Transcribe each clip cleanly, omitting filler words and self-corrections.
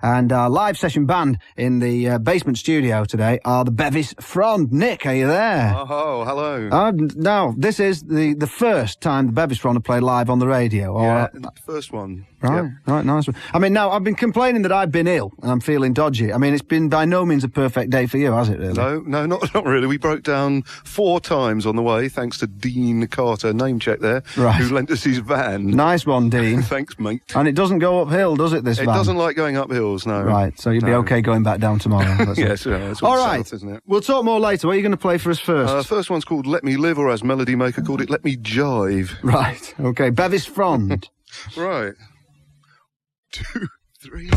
And our live session band in the basement studio today are the Bevis Frond. Nick, are you there? Oh, hello. No, this is the first time the Bevis Frond have played live on the radio. Yeah, first one. Right, Yep. right, nice one. I mean, now, I've been complaining that I've been ill and I'm feeling dodgy. I mean, it's been by no means a perfect day for you, has it, really? No, not really. We broke down 4 times on the way, thanks to Dean Carter, name check there, Right. who lent us his van. Nice one, Dean. Thanks, mate. And it doesn't go uphill, does it, this It van? doesn't like going up hills, no. Right, so you'll be okay going back down tomorrow. Yes, it's all all right, south, isn't it? We'll talk more later. What are you going to play for us first? First one's called Let Me Live, or as Melody Maker called it, Let Me Jive. Right, okay. Bevis Frond. Right. 2, 3...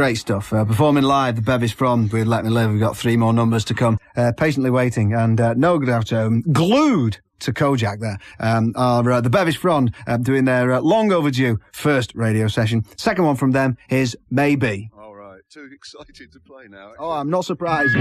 Great stuff. Performing live, the Bevis Frond with Let Me Live. We've got 3 more numbers to come. Patiently waiting, and no doubt glued to Kojak there are the Bevis Frond doing their long overdue first radio session. Second one from them is Maybe. All right, too excited to play now. Oh, I'm not surprised.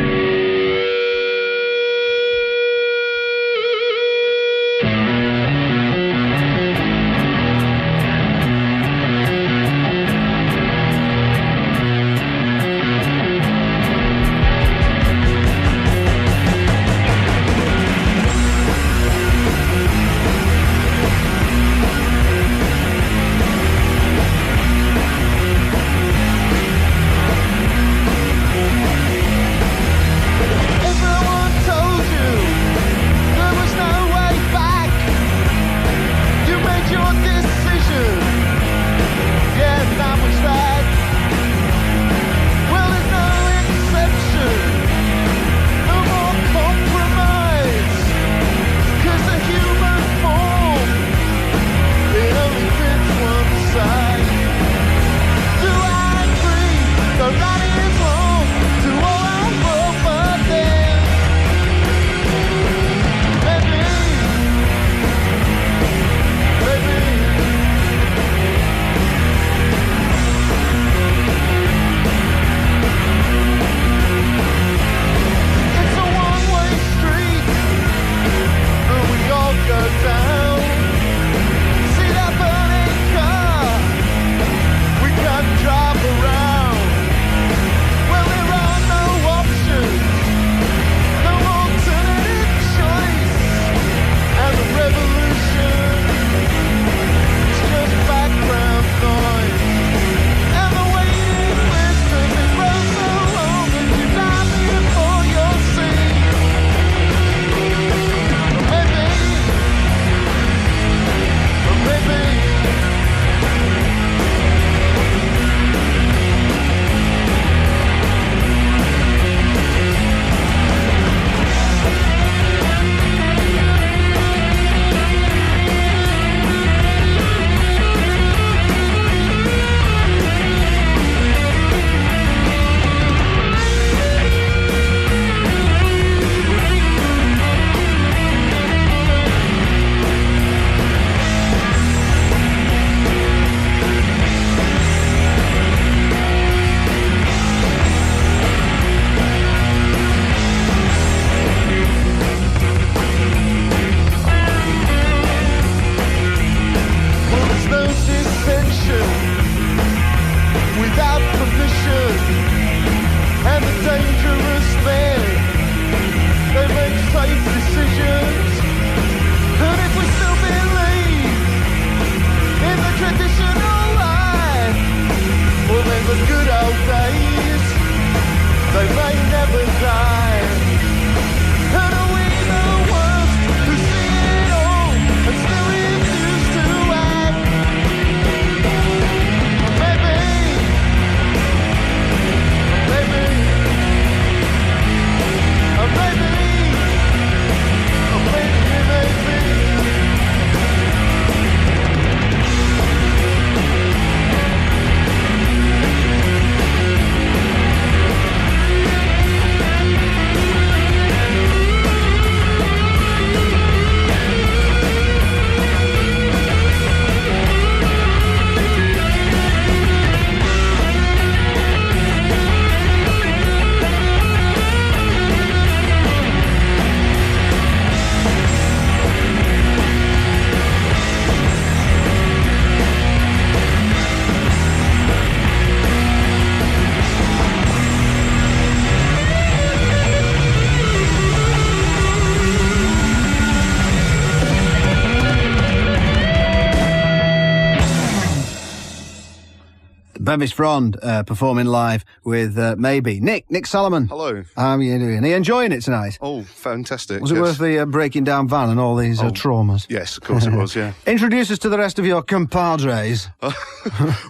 Bevis Frond performing live with Maybe. Nick Saloman. Hello. How are you doing? Are you enjoying it tonight? Oh, fantastic. Was it worth the breaking down van and all these traumas? Yes, of course it was, yeah. Introduce us to the rest of your compadres.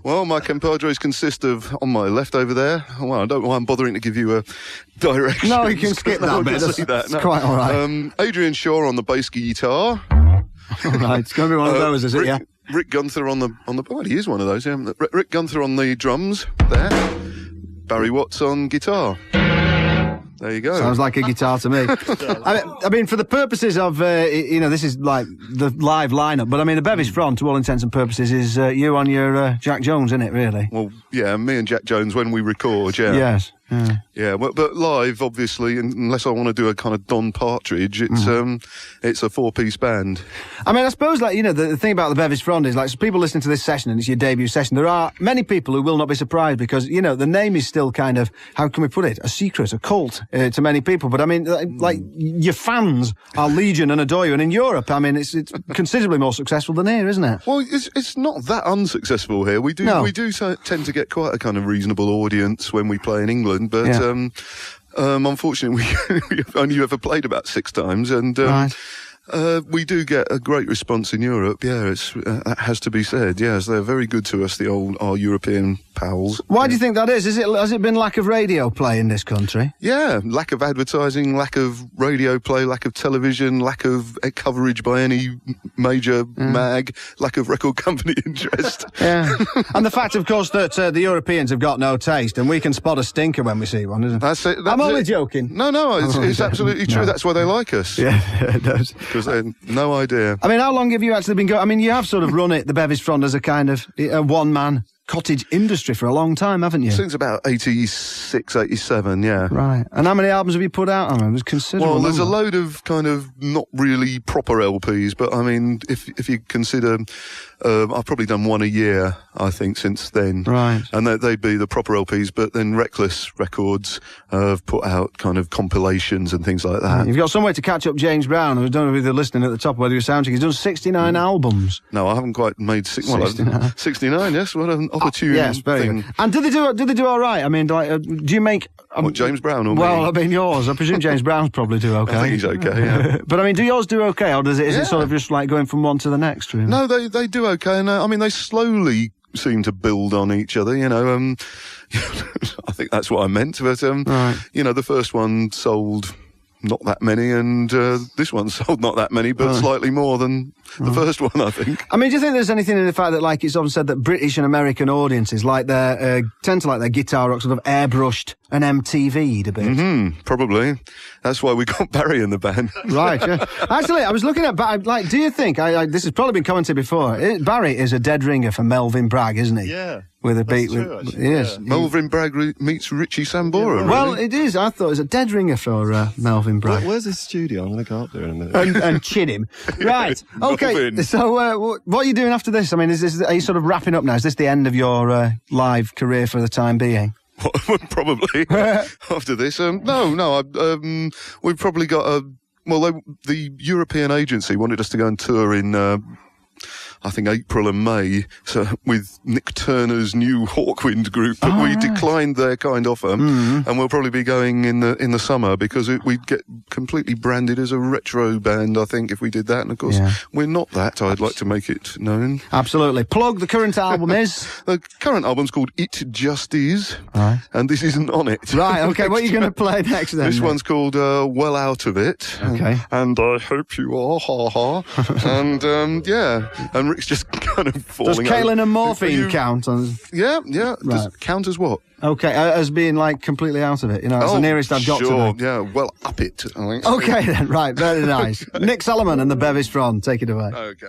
Well, my compadres consist of, on my left over there, well, I don't know why I'm bothering to give you a direction. No, you can skip that bit. It's quite all right. Adrian Shaw on the bass guitar. All right, it's going to be one of those, is it, yeah? Rick Gunther on the well, he is one of those, yeah. Rick Gunther on the drums there. Barry Watts on guitar. There you go. Sounds like a guitar to me. I mean, for the purposes of, this is like the live lineup, but I mean, the Bevis Frond, to all intents and purposes, is you on your Jack Jones, isn't it, really? Well, yeah, me and Jack Jones when we record, yeah. Yes. Yeah, but live, obviously, unless I want to do a kind of Don Partridge, it's a 4-piece band. I mean, I suppose, the thing about the Bevis Frond is, so people listening to this session, and it's your debut session, there are many people who will not be surprised because, the name is still kind of, how can we put it, a secret, a cult to many people. But I mean, your fans are legion and adore you. And in Europe, I mean, it's considerably more successful than here, isn't it? Well, it's not that unsuccessful here. We do tend to get quite a kind of reasonable audience when we play in England. But unfortunately, we've only ever played about 6 times, and we do get a great response in Europe. Yeah, that has to be said. Yes, they're very good to us, our European pals. Why do you think that is? Has it been lack of radio play in this country? Yeah, lack of advertising, lack of radio play, lack of television, lack of coverage by any major mag, lack of record company interest. Yeah, and the fact, of course, that the Europeans have got no taste, and we can spot a stinker when we see one, isn't it? That's it. I'm only joking. No, it's absolutely true. No. That's why they like us. Yeah, it does. Because they had no idea. I mean, how long have you actually been going? I mean, you have sort of run it, the Bevis Frond, as a kind of one-man cottage industry for a long time, haven't you? Since about 86, 87, yeah. Right. And how many albums have you put out? I mean, it was considerable. Well, there's a load of kind of not really proper LPs, but I mean, if you consider, I've probably done one a year, I think, since then. Right. And they'd be the proper LPs, but then Reckless Records have put out kind of compilations and things like that. Right. You've got some way to catch up James Brown, I don't know if you're listening at the top, whether you're soundchecking. He's done 69 albums. No, I haven't quite made 69. 69, yes. What an opportune yes, very thing. Good. And did they do all right? I mean, do you make... What, James Brown or me? Well, I mean, yours. I presume James Brown's probably do okay. I think he's okay, yeah. But I mean, do yours do okay, or is it sort of just like going from one to the next, really? No, they do okay, and I mean, they slowly seem to build on each other, I think that's what I meant, but, right. The first one sold not that many, and this one sold not that many, but slightly more than the first one, I think. I mean, do you think there's anything in the fact that, like, it's often said that British and American audiences tend to like their guitar rock sort of airbrushed and MTV'd a bit? Mm-hmm, probably. That's why we got Bari in the band. Right, yeah. Actually, I was looking at, do you think, this has probably been commented before, Bari is a dead ringer for Melvin Bragg, isn't he? Yeah. With a beat, yes. Melvin Bragg meets Richie Sambora. Yeah, well, it is. I thought it was a dead ringer for Melvin Bragg. Where's his studio? I'm going to go up there in a minute and chin him. Right. Okay. So, what are you doing after this? I mean, are you sort of wrapping up now? Is this the end of your live career for the time being? Probably. After this, no. We've probably got the European agency wanted us to go and tour in. I think April and May, so with Nick Turner's new Hawkwind group, but we declined their kind offer, and we'll probably be going in the summer because we'd get completely branded as a retro band, I think, if we did that. And of course, we're not that. I'd like to make it known. Absolutely. Plug. The current album is? The current album's called It Just Is, and this isn't on it. Right. Okay. What are you going to play next then? This one's called Well Out of It. Okay. And I hope you are. Ha ha. And and Rick's just kind of falling. Does Kaolin and morphine count? Yeah. Right. Does count as what? Okay, as being like completely out of it, that's the nearest I've got to that. Yeah, well, up it, I think. Okay then, right, very nice. Nick Saloman and the Bevis Frond, take it away. Okay.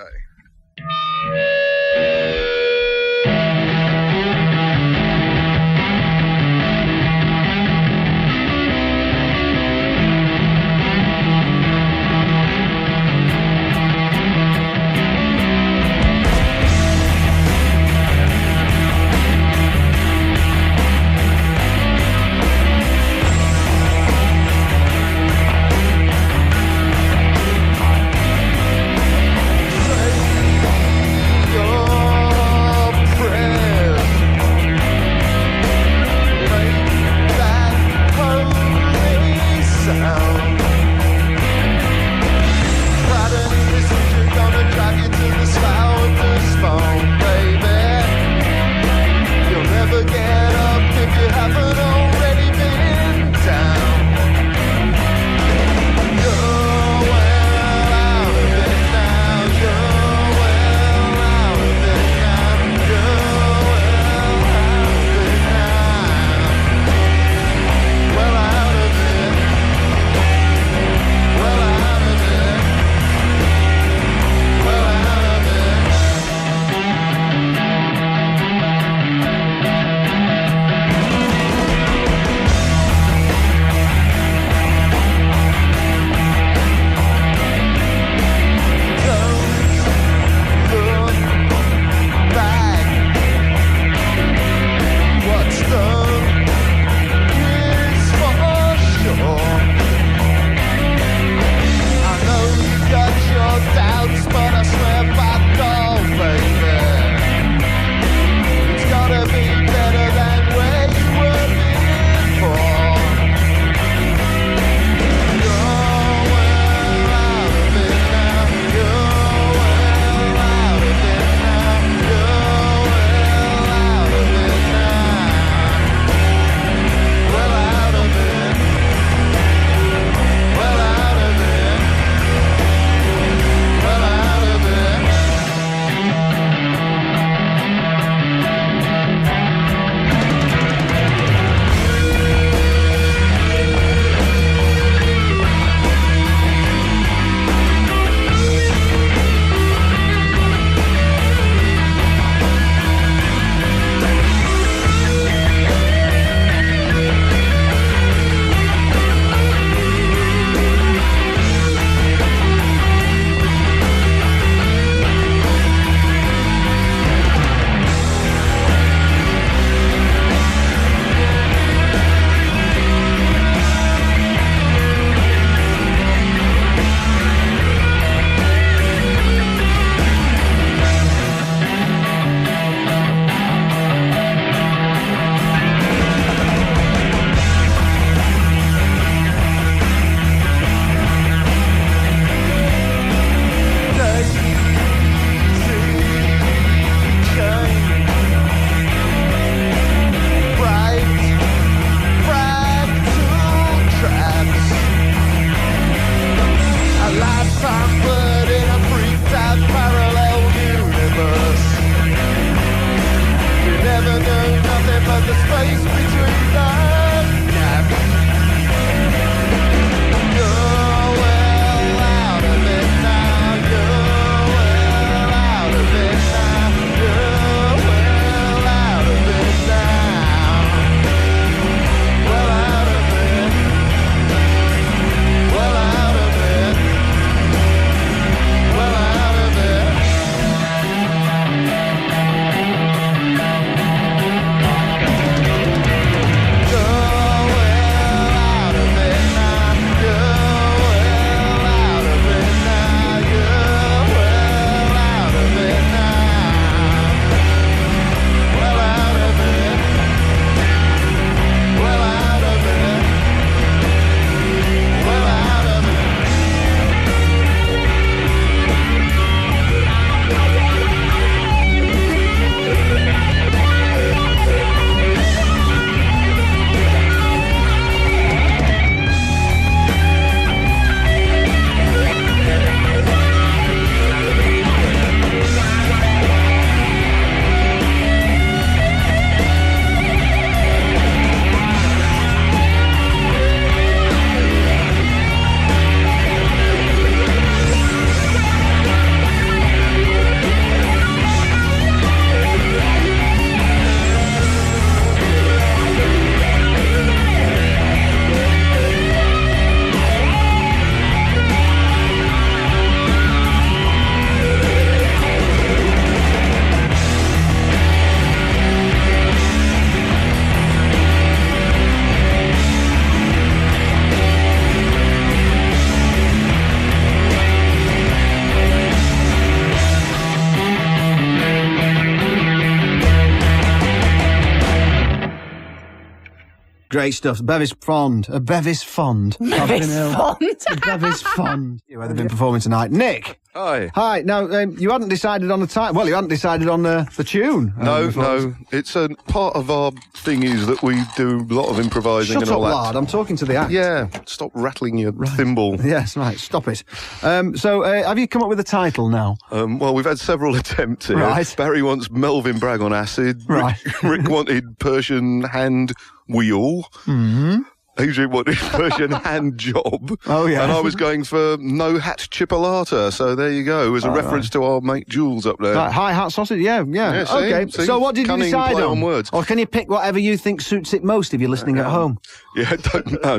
Great stuff. Bevis Frond. A Bevis Fond. I've been ill. Bevis A Bevis Fond. Where they've been performing tonight. Nick. Hi. Hi. Now, you hadn't decided on the time. Well, you hadn't decided on the tune. No. It's a part of our thing is that we do a lot of improvising Shut and up, all that. lad. I'm talking to the act. Yeah. Stop rattling your thimble. Yes, right. Stop it. So, have you come up with a title now? Well, we've had several attempts here. Right. Barry wants Melvin Bragg on acid. Right. Rick wanted Persian hand wheel. Mm-hmm. Adrian wanted Persian hand job. Oh, yeah. And I was going for no hat chipolata. So there you go. As a reference to our mate Jules up there. Right, hi hat sausage. Yeah. Yeah, see? Okay. See? So, what did you Cunning decide play on? on words. Or can you pick whatever you think suits it most if you're listening at home? Yeah,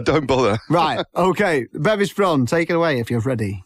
don't bother. Right. Okay. Bevis Frond, take it away if you're ready.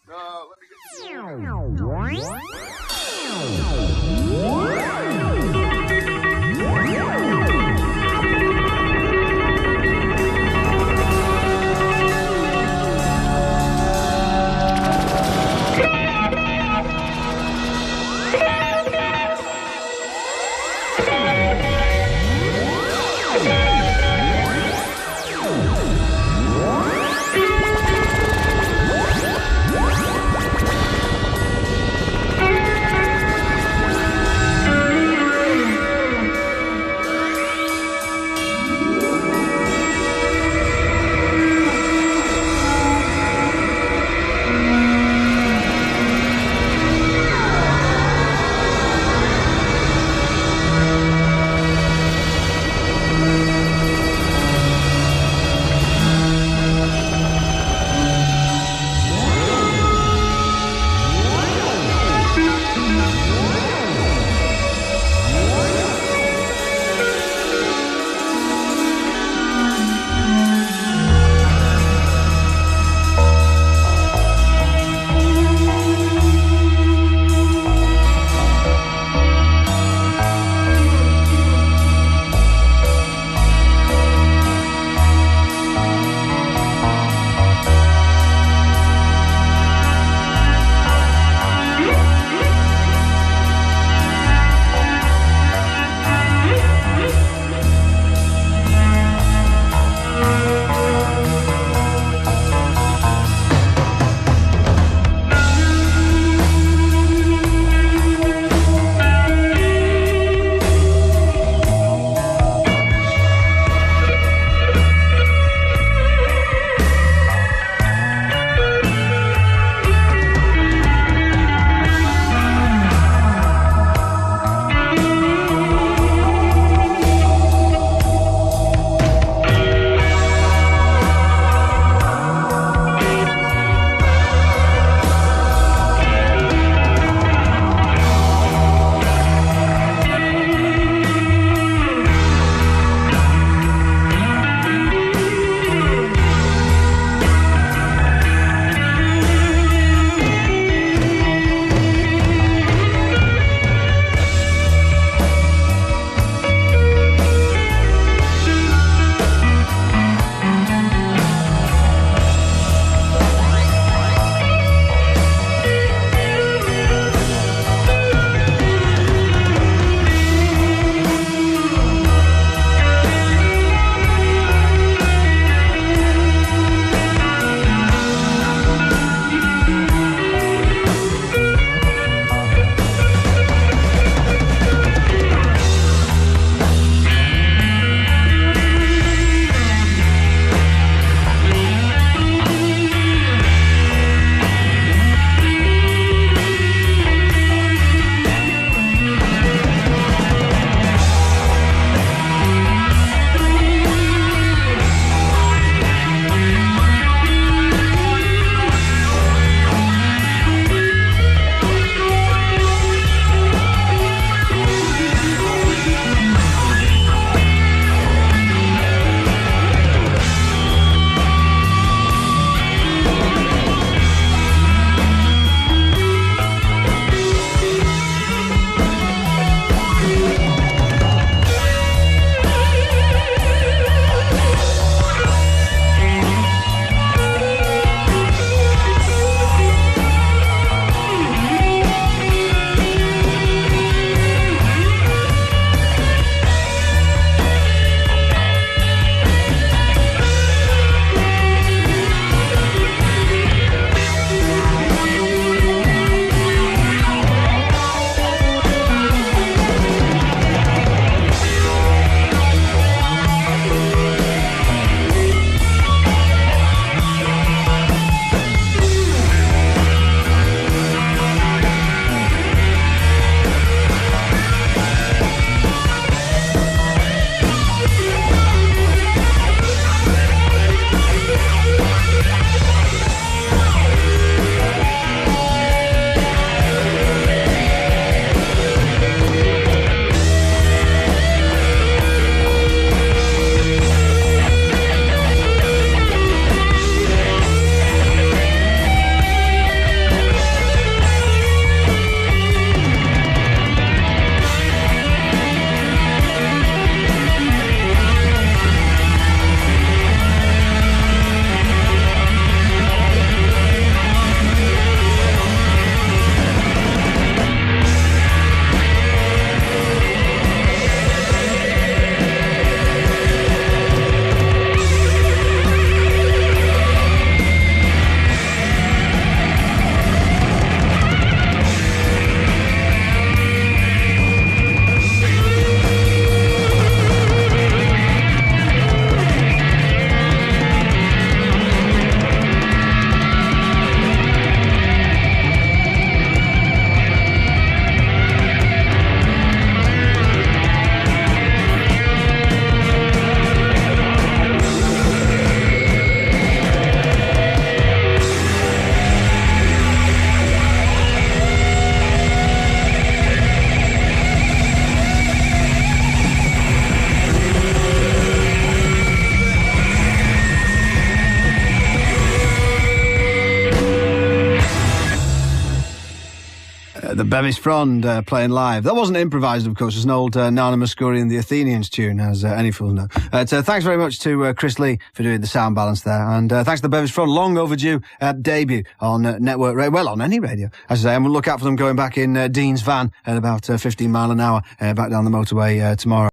The Bevis Frond playing live. That wasn't improvised, of course. It's an old Nana Muscuri and the Athenians tune, as any fools know. So thanks very much to Chris Lee for doing the sound balance there. And thanks to the Bevis Frond, long overdue debut on network radio. Well, on any radio, as I say. And we'll look out for them going back in Dean's van at about 15 mile an hour back down the motorway tomorrow.